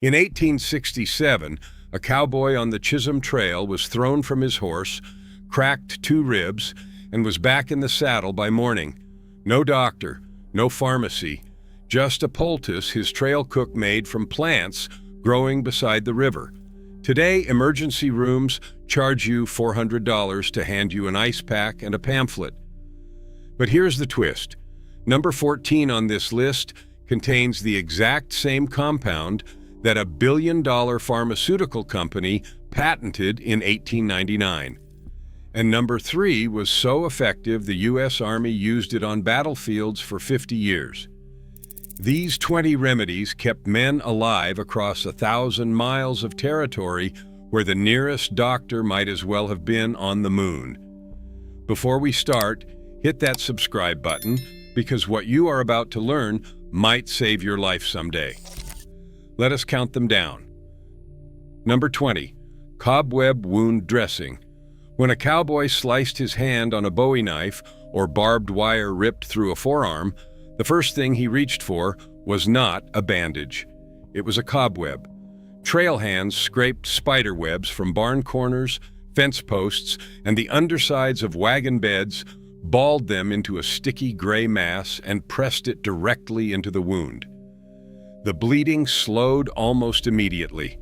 In 1867, a cowboy on the Chisholm Trail was thrown from his horse, cracked 2 ribs, and was back in the saddle by morning. No doctor, no pharmacy, just a poultice his trail cook made from plants growing beside the river. Today, emergency rooms charge you $400 to hand you an ice pack and a pamphlet. But here's the twist. Number 14 on this list contains the exact same compound that a billion-dollar pharmaceutical company patented in 1899. And number 3 was so effective the U.S. Army used it on battlefields for 50 years. These 20 remedies kept men alive across 1,000 miles of territory where the nearest doctor might as well have been on the moon. Before we start, hit that subscribe button because what you are about to learn might save your life someday. Let us count them down. Number 20, cobweb wound dressing. When a cowboy sliced his hand on a Bowie knife or barbed wire ripped through a forearm, the first thing he reached for was not a bandage. It was a cobweb. Trail hands scraped spider webs from barn corners, fence posts, and the undersides of wagon beds, balled them into a sticky gray mass, and pressed it directly into the wound. The bleeding slowed almost immediately.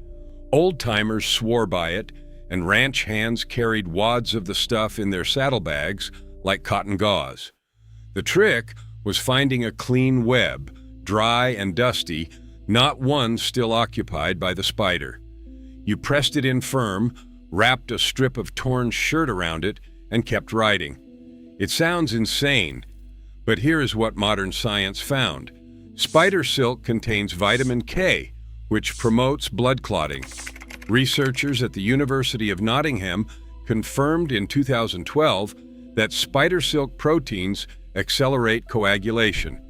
Old-timers swore by it, and ranch hands carried wads of the stuff in their saddlebags like cotton gauze. The trick was finding a clean web, dry and dusty, not one still occupied by the spider. You pressed it in firm, wrapped a strip of torn shirt around it, and kept writing. It sounds insane, but here is what modern science found. Spider silk contains vitamin K, which promotes blood clotting. Researchers at the University of Nottingham confirmed in 2012 that spider silk proteins accelerate coagulation.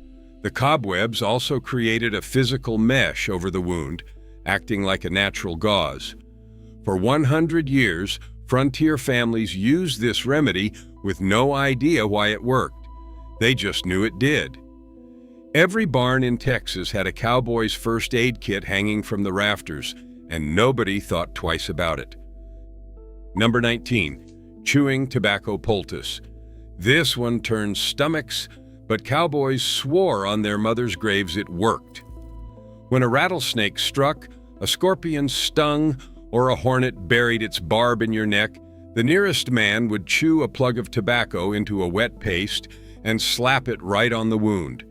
The cobwebs also created a physical mesh over the wound, acting like a natural gauze. For 100 years, frontier families used this remedy with no idea why it worked. They just knew it did. Every barn in Texas had a cowboy's first aid kit hanging from the rafters, and nobody thought twice about it. Number 19, chewing tobacco poultice. This one turned stomachs, but cowboys swore on their mothers' graves it worked. When a rattlesnake struck, a scorpion stung, or a hornet buried its barb in your neck, the nearest man would chew a plug of tobacco into a wet paste and slap it right on the wound.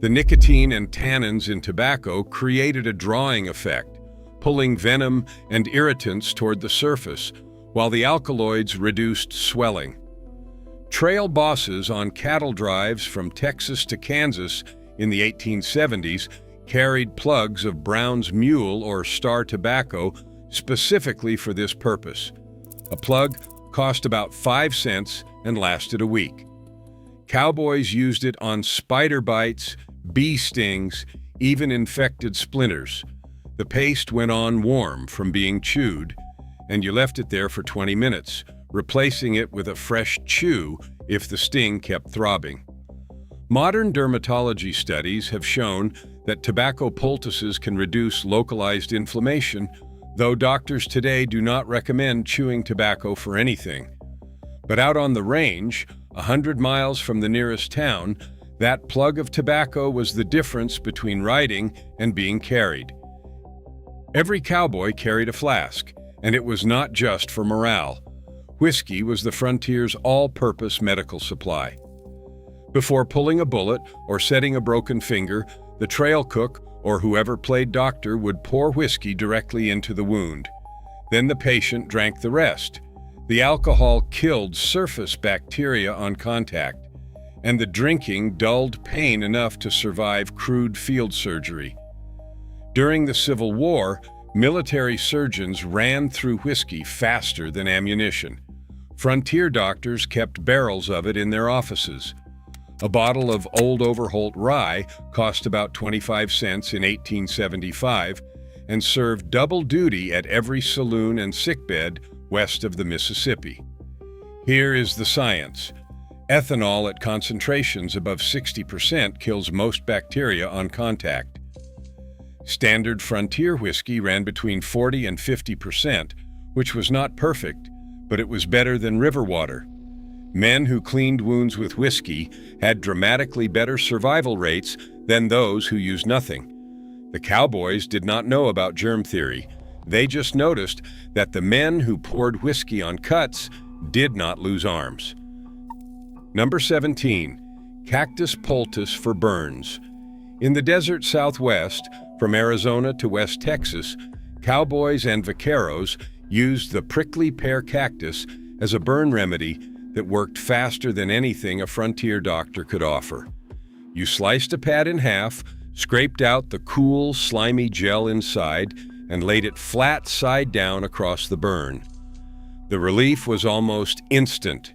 The nicotine and tannins in tobacco created a drawing effect, pulling venom and irritants toward the surface, while the alkaloids reduced swelling. Trail bosses on cattle drives from Texas to Kansas in the 1870s carried plugs of Brown's Mule or Star tobacco specifically for this purpose. A plug cost about 5 cents and lasted a week. Cowboys used it on spider bites, bee stings, even infected splinters. The paste went on warm from being chewed, and you left it there for 20 minutes, replacing it with a fresh chew if the sting kept throbbing. Modern dermatology studies have shown that tobacco poultices can reduce localized inflammation, though doctors today do not recommend chewing tobacco for anything. But out on the range, 100 miles from the nearest town, that plug of tobacco was the difference between riding and being carried. Every cowboy carried a flask, and it was not just for morale. Whiskey was the frontier's all-purpose medical supply. Before pulling a bullet or setting a broken finger, the trail cook or whoever played doctor would pour whiskey directly into the wound. Then the patient drank the rest. The alcohol killed surface bacteria on contact, and the drinking dulled pain enough to survive crude field surgery. During the Civil War, military surgeons ran through whiskey faster than ammunition. Frontier doctors kept barrels of it in their offices. A bottle of Old Overholt rye cost about 25 cents in 1875 and served double duty at every saloon and sickbed west of the Mississippi. Here is the science. Ethanol at concentrations above 60% kills most bacteria on contact. Standard frontier whiskey ran between 40 and 50%, which was not perfect, but it was better than river water. Men who cleaned wounds with whiskey had dramatically better survival rates than those who used nothing. The Cowboys did not know about germ theory. They just noticed that the men who poured whiskey on cuts did not lose arms. Number 17. Cactus poultice for burns. In the desert Southwest, from Arizona to West Texas, cowboys and vaqueros used the prickly pear cactus as a burn remedy that worked faster than anything a frontier doctor could offer. You sliced a pad in half, scraped out the cool, slimy gel inside, and laid it flat side down across the burn. The relief was almost instant.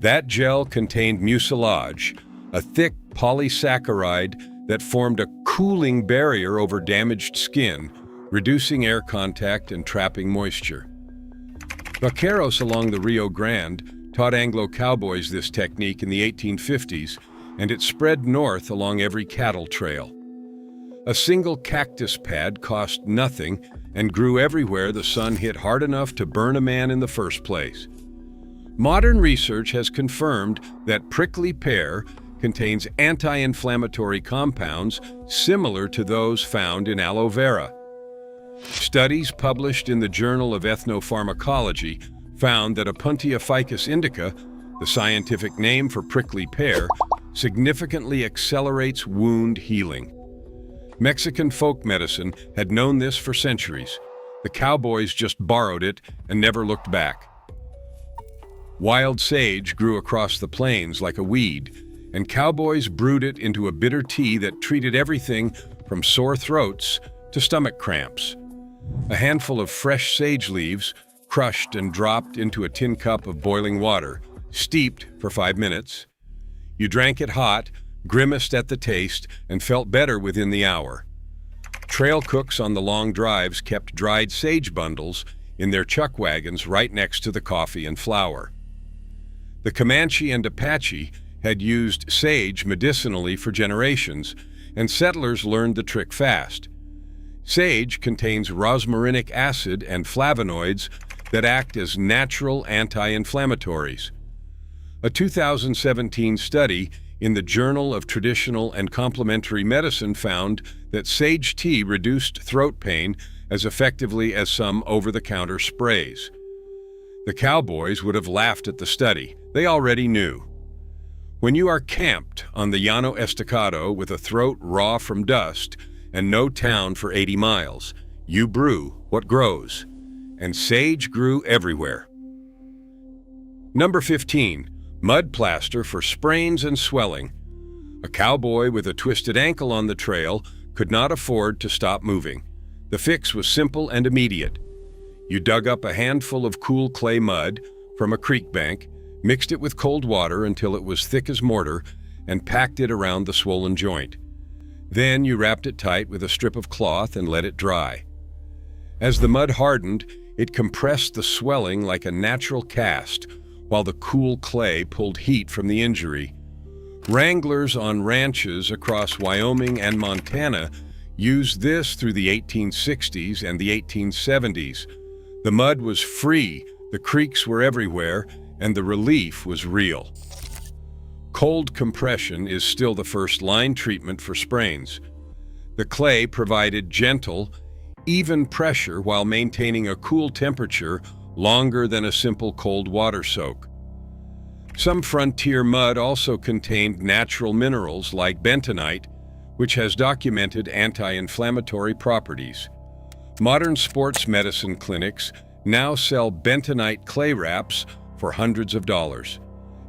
That gel contained mucilage, a thick polysaccharide that formed a cooling barrier over damaged skin, reducing air contact and trapping moisture. Vaqueros along the Rio Grande taught Anglo cowboys this technique in the 1850s, and it spread north along every cattle trail. A single cactus pad cost nothing and grew everywhere the sun hit hard enough to burn a man in the first place. Modern research has confirmed that prickly pear contains anti-inflammatory compounds similar to those found in aloe vera. Studies published in the Journal of Ethnopharmacology found that Opuntia ficus indica, the scientific name for prickly pear, significantly accelerates wound healing. Mexican folk medicine had known this for centuries. The cowboys just borrowed it and never looked back. Wild sage grew across the plains like a weed, and cowboys brewed it into a bitter tea that treated everything from sore throats to stomach cramps. A handful of fresh sage leaves, crushed and dropped into a tin cup of boiling water, steeped for 5 minutes. You drank it hot, grimaced at the taste, and felt better within the hour. Trail cooks on the long drives kept dried sage bundles in their chuck wagons right next to the coffee and flour. The Comanche and Apache had used sage medicinally for generations, and settlers learned the trick fast. Sage contains rosmarinic acid and flavonoids that act as natural anti-inflammatories. A 2017 study in the Journal of Traditional and Complementary Medicine found that sage tea reduced throat pain as effectively as some over-the-counter sprays. The cowboys would have laughed at the study. They already knew. When you are camped on the Llano Estacado with a throat raw from dust and no town for 80 miles, you brew what grows. And sage grew everywhere. Number 15. Mud plaster for sprains and swelling. A cowboy with a twisted ankle on the trail could not afford to stop moving. The fix was simple and immediate. You dug up a handful of cool clay mud from a creek bank, mixed it with cold water until it was thick as mortar, and packed it around the swollen joint. Then you wrapped it tight with a strip of cloth and let it dry. As the mud hardened, it compressed the swelling like a natural cast, while the cool clay pulled heat from the injury. Wranglers on ranches across Wyoming and Montana used this through the 1860s and the 1870s. The mud was free, the creeks were everywhere, and the relief was real. Cold compression is still the first-line treatment for sprains. The clay provided gentle, even pressure while maintaining a cool temperature longer than a simple cold water soak. Some frontier mud also contained natural minerals like bentonite, which has documented anti-inflammatory properties. Modern sports medicine clinics now sell bentonite clay wraps for hundreds of dollars.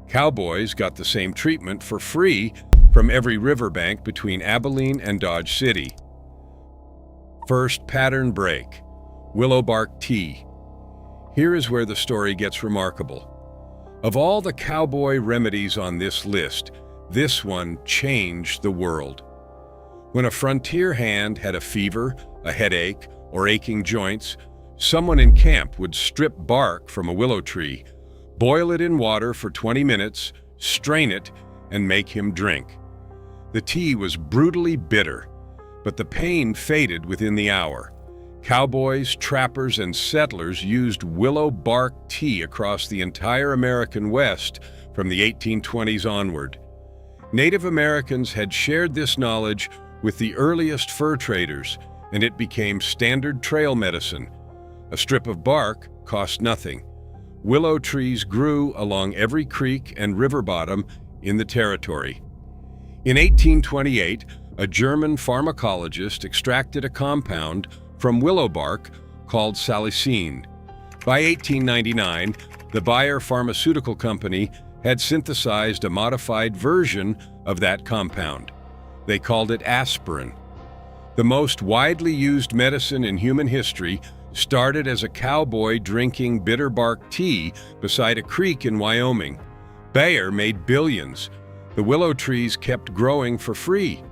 Cowboys got the same treatment for free from every riverbank between Abilene and Dodge City. First pattern break. Willow bark tea. Here is where the story gets remarkable. Of all the cowboy remedies on this list, this one changed the world. When a frontier hand had a fever, a headache, or aching joints, someone in camp would strip bark from a willow tree, boil it in water for 20 minutes, strain it, and make him drink. The tea was brutally bitter, but the pain faded within the hour. Cowboys, trappers, and settlers used willow bark tea across the entire American West from the 1820s onward. Native Americans had shared this knowledge with the earliest fur traders, and it became standard trail medicine. A strip of bark cost nothing. Willow trees grew along every creek and river bottom in the territory. In 1828, a German pharmacologist extracted a compound from willow bark called salicine. By 1899, the Bayer Pharmaceutical Company had synthesized a modified version of that compound. They called it aspirin. The most widely used medicine in human history started as a cowboy drinking bitter bark tea beside a creek in Wyoming. Bayer made billions. The willow trees kept growing for free.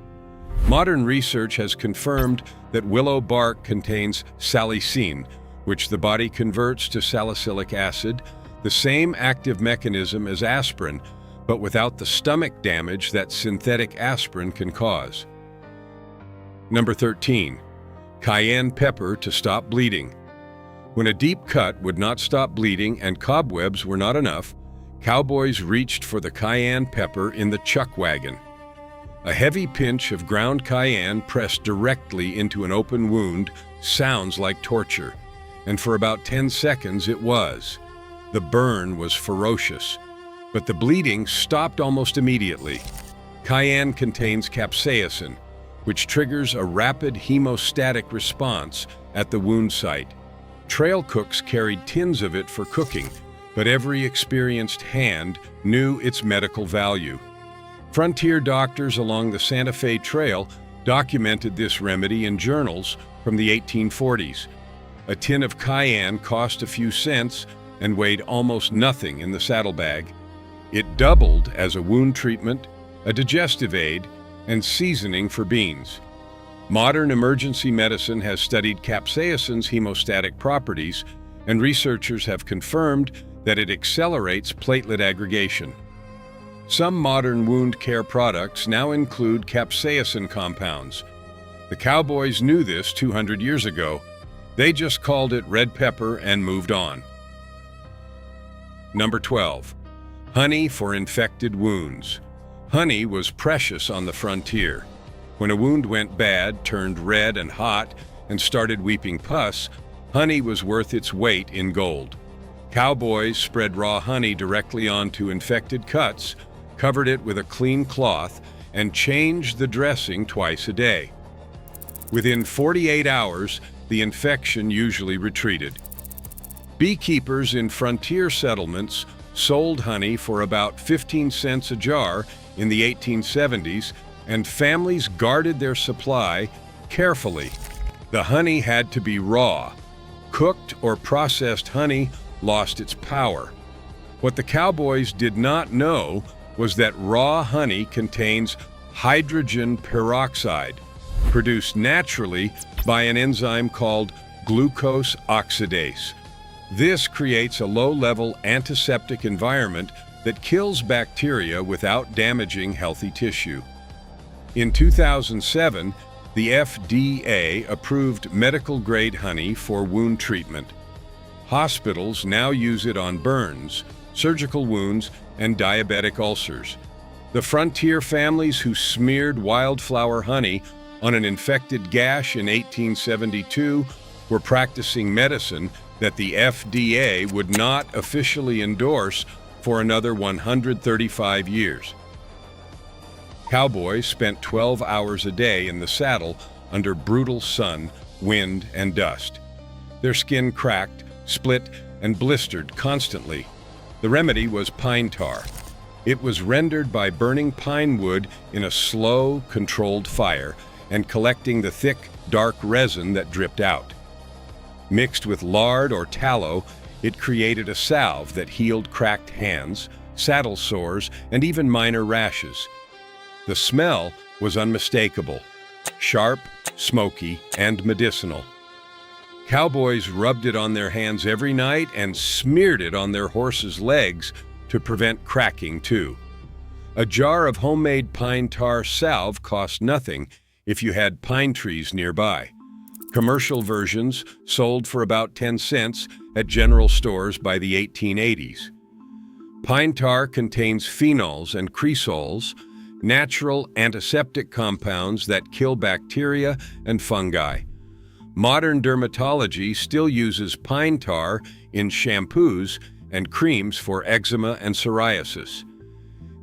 Modern research has confirmed that willow bark contains salicine, which the body converts to salicylic acid, the same active mechanism as aspirin, but without the stomach damage that synthetic aspirin can cause. Number 13. Cayenne pepper to stop bleeding. When a deep cut would not stop bleeding and cobwebs were not enough, cowboys reached for the cayenne pepper in the chuck wagon. A heavy pinch of ground cayenne pressed directly into an open wound sounds like torture, and for about 10 seconds it was. The burn was ferocious, but the bleeding stopped almost immediately. Cayenne contains capsaicin, which triggers a rapid hemostatic response at the wound site. Trail cooks carried tins of it for cooking, but every experienced hand knew its medical value. Frontier doctors along the Santa Fe Trail documented this remedy in journals from the 1840s. A tin of cayenne cost a few cents and weighed almost nothing in the saddlebag. It doubled as a wound treatment, a digestive aid, and seasoning for beans. Modern emergency medicine has studied capsaicin's hemostatic properties, and researchers have confirmed that it accelerates platelet aggregation. Some modern wound care products now include capsaicin compounds. The cowboys knew this 200 years ago. They just called it red pepper and moved on. Number 12. Honey for infected wounds. Honey was precious on the frontier. When a wound went bad, turned red and hot, and started weeping pus, honey was worth its weight in gold. Cowboys spread raw honey directly onto infected cuts, covered it with a clean cloth, and changed the dressing twice a day. Within 48 hours, the infection usually retreated. Beekeepers in frontier settlements sold honey for about 15 cents a jar in the 1870s, and families guarded their supply carefully. The honey had to be raw. Cooked or processed honey lost its power. What the cowboys did not know was that raw honey contains hydrogen peroxide, produced naturally by an enzyme called glucose oxidase. This creates a low-level antiseptic environment that kills bacteria without damaging healthy tissue. In 2007, the FDA approved medical-grade honey for wound treatment. Hospitals now use it on burns, surgical wounds, and diabetic ulcers. The frontier families who smeared wildflower honey on an infected gash in 1872 were practicing medicine that the FDA would not officially endorse for another 135 years. Cowboys spent 12 hours a day in the saddle under brutal sun, wind, and dust. Their skin cracked, split, and blistered constantly. The remedy was pine tar. It was rendered by burning pine wood in a slow, controlled fire and collecting the thick, dark resin that dripped out. Mixed with lard or tallow, it created a salve that healed cracked hands, saddle sores, and even minor rashes. The smell was unmistakable, sharp, smoky, and medicinal. Cowboys rubbed it on their hands every night and smeared it on their horses' legs to prevent cracking too. A jar of homemade pine tar salve cost nothing if you had pine trees nearby. Commercial versions sold for about 10 cents at general stores by the 1880s. Pine tar contains phenols and cresols, natural antiseptic compounds that kill bacteria and fungi. Modern dermatology still uses pine tar in shampoos and creams for eczema and psoriasis.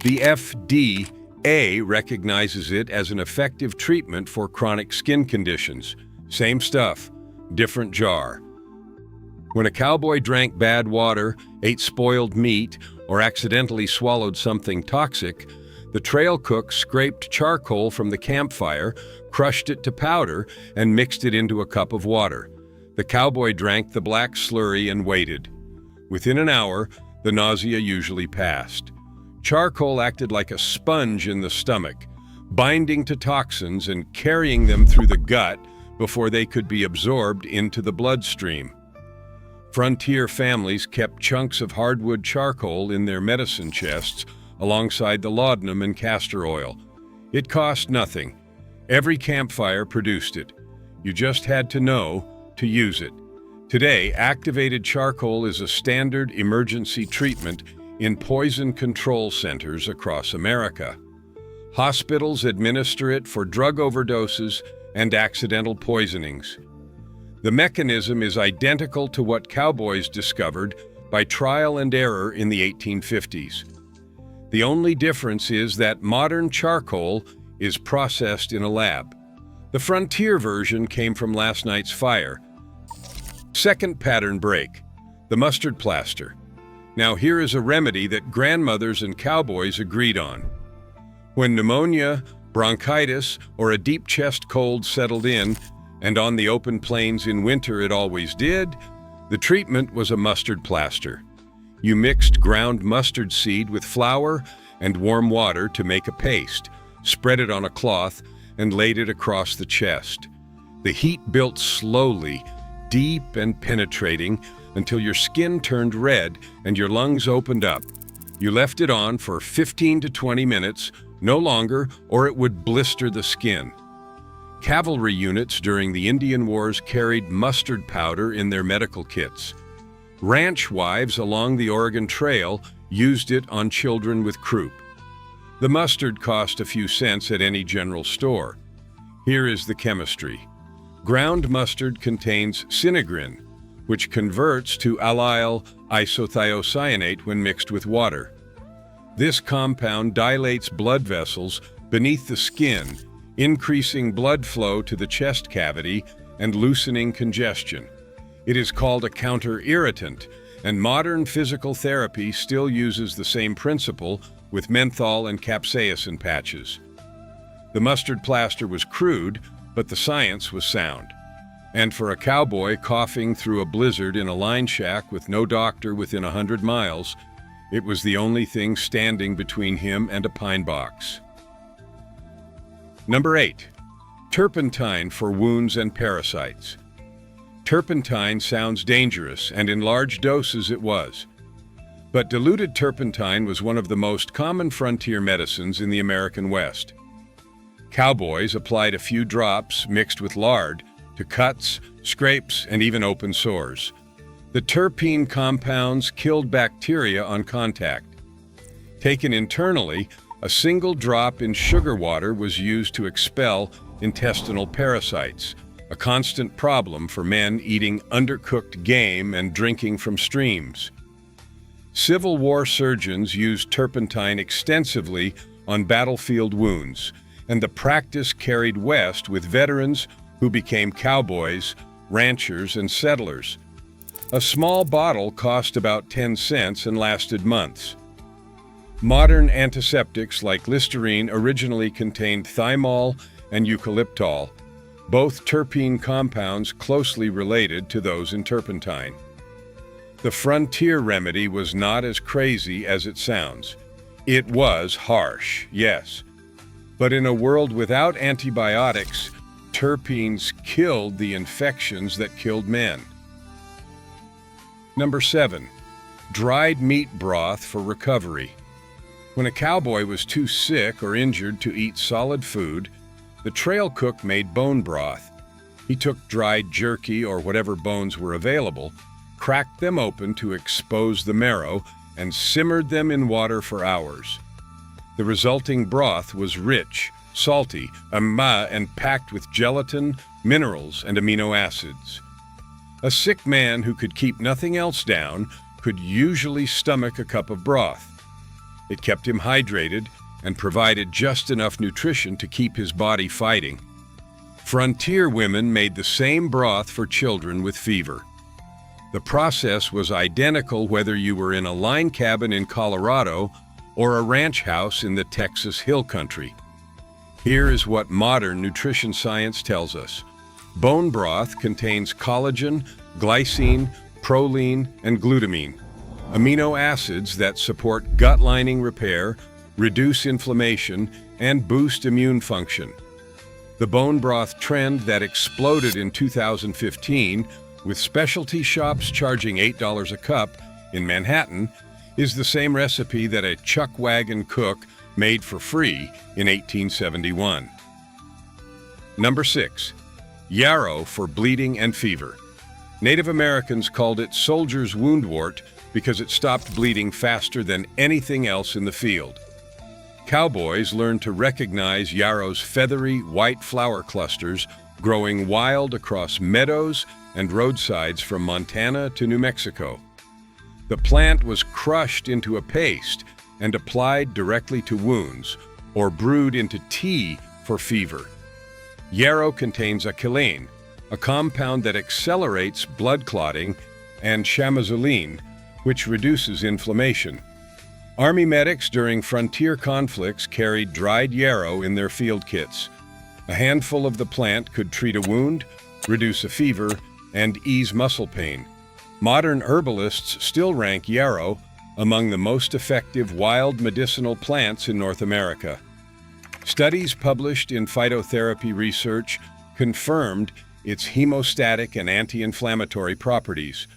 The FDA recognizes it as an effective treatment for chronic skin conditions. Same stuff, different jar. When a cowboy drank bad water, ate spoiled meat, or accidentally swallowed something toxic, the trail cook scraped charcoal from the campfire, crushed it to powder, and mixed it into a cup of water. The cowboy drank the black slurry and waited. Within an hour, the nausea usually passed. Charcoal acted like a sponge in the stomach, binding to toxins and carrying them through the gut before they could be absorbed into the bloodstream. Frontier families kept chunks of hardwood charcoal in their medicine chests alongside the laudanum and castor oil. It cost nothing. Every campfire produced it. You just had to know to use it. Today, activated charcoal is a standard emergency treatment in poison control centers across America. Hospitals administer it for drug overdoses and accidental poisonings. The mechanism is identical to what cowboys discovered by trial and error in the 1850s. The only difference is that modern charcoal is processed in a lab. The frontier version came from last night's fire. Second pattern break, the mustard plaster. Now here is a remedy that grandmothers and cowboys agreed on. When pneumonia, bronchitis, or a deep chest cold settled in, and on the open plains in winter it always did, the treatment was a mustard plaster. You mixed ground mustard seed with flour and warm water to make a paste, spread it on a cloth, and laid it across the chest. The heat built slowly, deep and penetrating, until your skin turned red and your lungs opened up. You left it on for 15 to 20 minutes, no longer, or it would blister the skin. Cavalry units during the Indian Wars carried mustard powder in their medical kits. Ranch wives along the Oregon Trail used it on children with croup. The mustard cost a few cents at any general store. Here is the chemistry. Ground mustard contains sinigrin, which converts to allyl isothiocyanate when mixed with water. This compound dilates blood vessels beneath the skin, increasing blood flow to the chest cavity and loosening congestion. It is called a counter-irritant, and modern physical therapy still uses the same principle with menthol and capsaicin patches. The mustard plaster was crude, but the science was sound. And for a cowboy coughing through a blizzard in a line shack with no doctor within 100 miles, it was the only thing standing between him and a pine box. Number 8. Turpentine for wounds and parasites. Turpentine sounds dangerous, and in large doses it was. But diluted turpentine was one of the most common frontier medicines in the American West. Cowboys applied a few drops mixed with lard to cuts, scrapes, and even open sores. The terpene compounds killed bacteria on contact. Taken internally, a single drop in sugar water was used to expel intestinal parasites, a constant problem for men eating undercooked game and drinking from streams. Civil War surgeons used turpentine extensively on battlefield wounds, and the practice carried west with veterans who became cowboys, ranchers, and settlers. A small bottle cost about 10 cents and lasted months. Modern antiseptics like Listerine originally contained thymol and eucalyptol, both terpene compounds closely related to those in turpentine. The frontier remedy was not as crazy as it sounds. It was harsh, yes. But in a world without antibiotics, terpenes killed the infections that killed men. Number 7. Dried meat broth for recovery. When a cowboy was too sick or injured to eat solid food, The trail cook made bone broth. He took dried jerky or whatever bones were available, cracked them open to expose the marrow, and simmered them in water for hours. The resulting broth was rich, salty, and packed with gelatin, minerals, and amino acids. A sick man who could keep nothing else down could usually stomach a cup of broth. It kept him hydrated and provided just enough nutrition to keep his body fighting. Frontier women made the same broth for children with fever. The process was identical whether you were in a line cabin in Colorado or a ranch house in the Texas Hill Country. Here is what modern nutrition science tells us. Bone broth contains collagen, glycine, proline, and glutamine, amino acids that support gut lining repair, reduce inflammation, and boost immune function. The bone broth trend that exploded in 2015, with specialty shops charging $8 a cup in Manhattan, is the same recipe that a chuck wagon cook made for free in 1871. Number 6. Yarrow for bleeding and fever. Native Americans called it soldier's woundwort because it stopped bleeding faster than anything else in the field. Cowboys learned to recognize yarrow's feathery white flower clusters growing wild across meadows and roadsides from Montana to New Mexico. The plant was crushed into a paste and applied directly to wounds, or brewed into tea for fever. Yarrow contains a chelane, a compound that accelerates blood clotting, and chamizoline, which reduces inflammation. Army medics during frontier conflicts carried dried yarrow in their field kits. A handful of the plant could treat a wound, reduce a fever, and ease muscle pain. Modern herbalists still rank yarrow among the most effective wild medicinal plants in North America. Studies published in Phytotherapy Research confirmed its hemostatic and anti-inflammatory properties.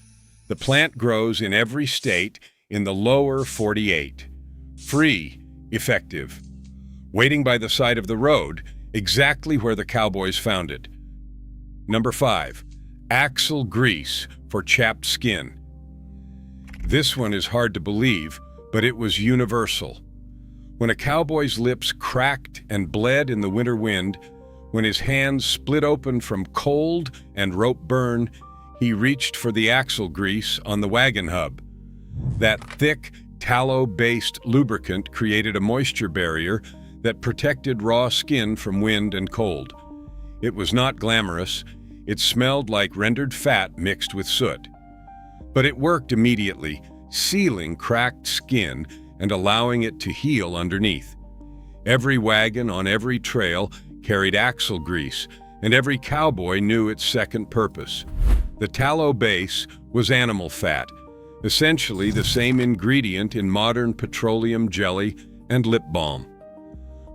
The plant grows in every state in the lower 48. Free, effective. Waiting by the side of the road, exactly where the Cowboys found it. Number 5. Axle grease for chapped skin. This one is hard to believe, but it was universal. When a cowboy's lips cracked and bled in the winter wind, when his hands split open from cold and rope burn, he reached for the axle grease on the wagon hub. That thick, tallow-based lubricant created a moisture barrier that protected raw skin from wind and cold. It was not glamorous. It smelled like rendered fat mixed with soot. But it worked immediately, sealing cracked skin and allowing it to heal underneath. Every wagon on every trail carried axle grease, and every cowboy knew its second purpose. The tallow base was animal fat, essentially the same ingredient in modern petroleum jelly and lip balm.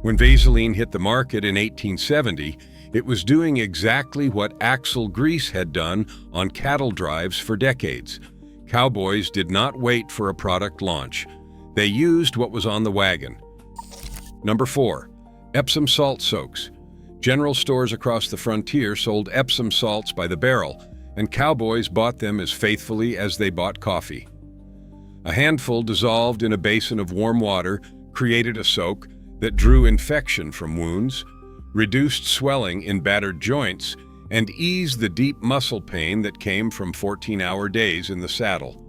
When Vaseline hit the market in 1870, it was doing exactly what axle grease had done on cattle drives for decades. Cowboys did not wait for a product launch. They used what was on the wagon. Number 4. Epsom salt soaks. General stores across the frontier sold Epsom salts by the barrel, and cowboys bought them as faithfully as they bought coffee. A handful dissolved in a basin of warm water created a soak that drew infection from wounds, reduced swelling in battered joints, and eased the deep muscle pain that came from 14-hour days in the saddle.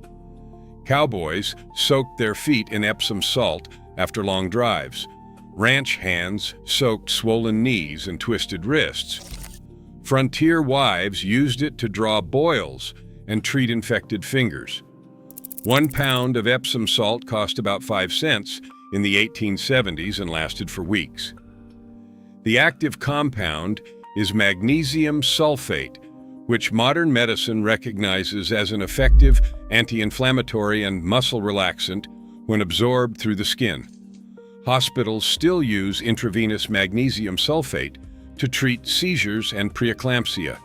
Cowboys soaked their feet in Epsom salt after long drives. Ranch hands soaked swollen knees and twisted wrists. Frontier wives used it to draw boils and treat infected fingers. 1 pound of Epsom salt cost about 5 cents in the 1870s and lasted for weeks. The active compound is magnesium sulfate, which modern medicine recognizes as an effective anti-inflammatory and muscle relaxant when absorbed through the skin. Hospitals still use intravenous magnesium sulfate to treat seizures and preeclampsia.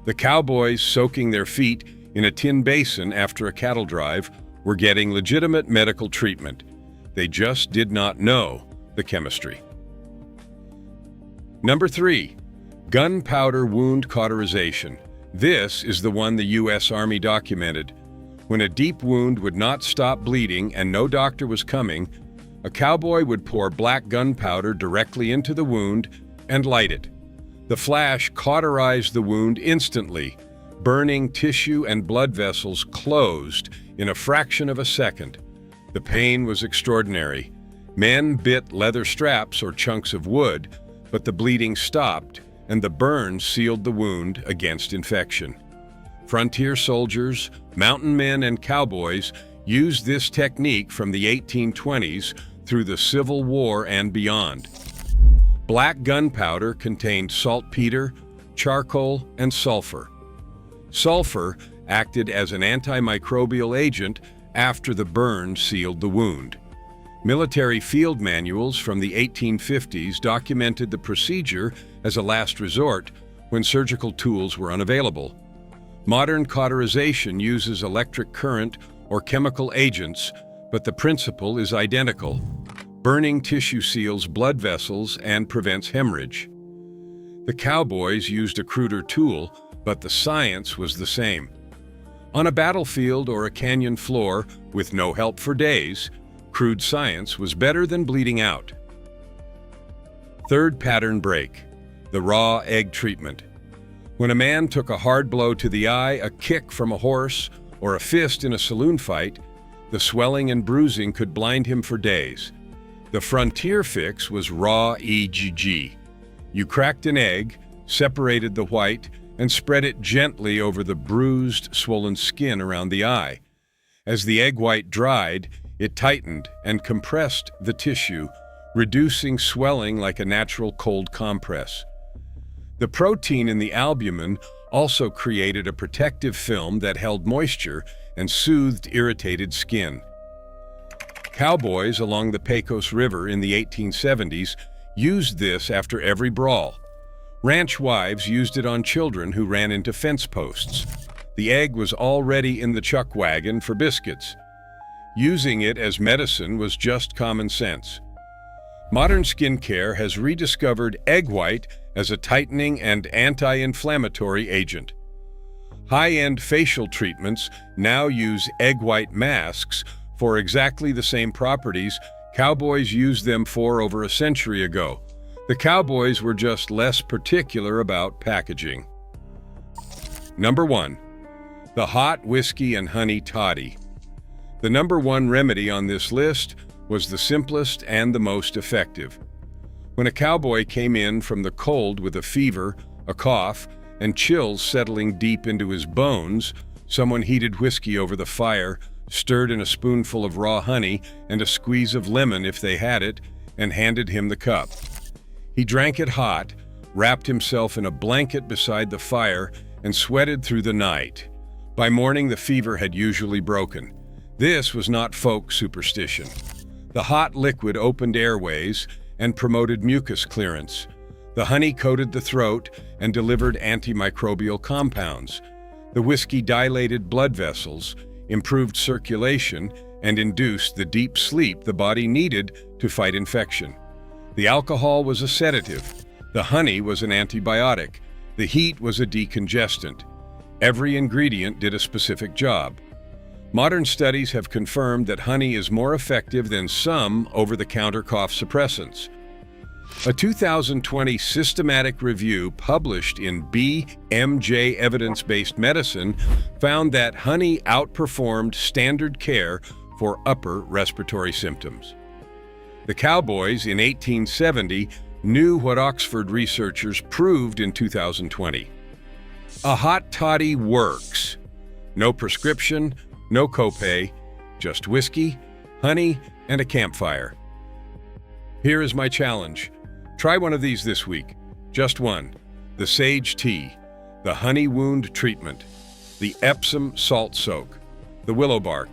The cowboys soaking their feet in a tin basin after a cattle drive were getting legitimate medical treatment. They just did not know the chemistry. Number 3. Gunpowder wound cauterization. This is the one the U.S. Army documented. When a deep wound would not stop bleeding and no doctor was coming, a cowboy would pour black gunpowder directly into the wound and light it. The flash cauterized the wound instantly, burning tissue and blood vessels closed in a fraction of a second. The pain was extraordinary. Men bit leather straps or chunks of wood, but the bleeding stopped and the burn sealed the wound against infection. Frontier soldiers, mountain men, and cowboys used this technique from the 1820s through the Civil War and beyond. Black gunpowder contained saltpeter, charcoal, and sulfur. Sulfur acted as an antimicrobial agent after the burn sealed the wound. Military field manuals from the 1850s documented the procedure as a last resort when surgical tools were unavailable. Modern cauterization uses electric current or chemical agents, but the principle is identical. Burning tissue seals blood vessels and prevents hemorrhage. The cowboys used a cruder tool, but the science was the same. On a battlefield or a canyon floor with no help for days, crude science was better than bleeding out. Third pattern break, the raw egg treatment. When a man took a hard blow to the eye, a kick from a horse, or a fist in a saloon fight, the swelling and bruising could blind him for days. The frontier fix was raw EGG. You cracked an egg, separated the white, and spread it gently over the bruised, swollen skin around the eye. As the egg white dried, it tightened and compressed the tissue, reducing swelling like a natural cold compress. The protein in the albumin also created a protective film that held moisture and soothed irritated skin. Cowboys along the Pecos River in the 1870s used this after every brawl. Ranch wives used it on children who ran into fence posts. The egg was already in the chuck wagon for biscuits. Using it as medicine was just common sense. Modern skincare has rediscovered egg white as a tightening and anti-inflammatory agent. High-end facial treatments now use egg white masks for exactly the same properties cowboys used them for over a century ago. The cowboys were just less particular about packaging. Number 1. The hot whiskey and honey toddy. The number 1 remedy on this list was the simplest and the most effective. When a cowboy came in from the cold with a fever, a cough, and chills settling deep into his bones, someone heated whiskey over the fire, stirred in a spoonful of raw honey and a squeeze of lemon if they had it, and handed him the cup. He drank it hot, wrapped himself in a blanket beside the fire, and sweated through the night. By morning, the fever had usually broken. This was not folk superstition. The hot liquid opened airways and promoted mucus clearance. The honey coated the throat and delivered antimicrobial compounds. The whiskey dilated blood vessels, improved circulation, and induced the deep sleep the body needed to fight infection. The alcohol was a sedative. The honey was an antibiotic. The heat was a decongestant. Every ingredient did a specific job. Modern studies have confirmed that honey is more effective than some over-the-counter cough suppressants. A 2020 systematic review published in BMJ Evidence-Based Medicine found that honey outperformed standard care for upper respiratory symptoms. The Cowboys in 1870 knew what Oxford researchers proved in 2020. A hot toddy works. No prescription, no copay, just whiskey, honey, and a campfire. Here is my challenge. Try one of these this week. Just one. The sage tea, the honey wound treatment, the Epsom salt soak, the willow bark.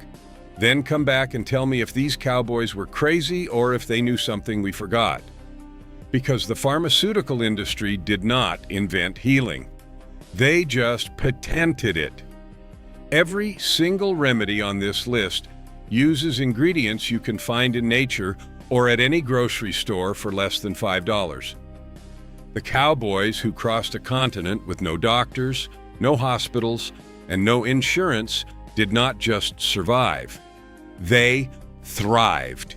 Then come back and tell me if these cowboys were crazy or if they knew something we forgot. Because the pharmaceutical industry did not invent healing. They just patented it. Every single remedy on this list uses ingredients you can find in nature or at any grocery store for less than $5. The cowboys who crossed a continent with no doctors, no hospitals, and no insurance did not just survive. They thrived.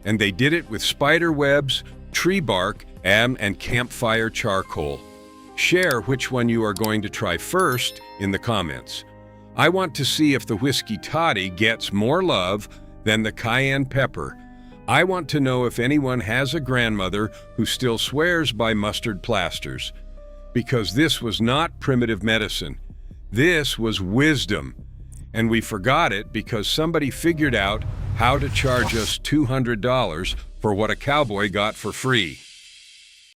And they did it with spider webs, tree bark, and campfire charcoal. Share which one you are going to try first in the comments. I want to see if the whiskey toddy gets more love than the cayenne pepper. I want to know if anyone has a grandmother who still swears by mustard plasters. Because this was not primitive medicine. This was wisdom. And we forgot it because somebody figured out how to charge us $200 for what a cowboy got for free.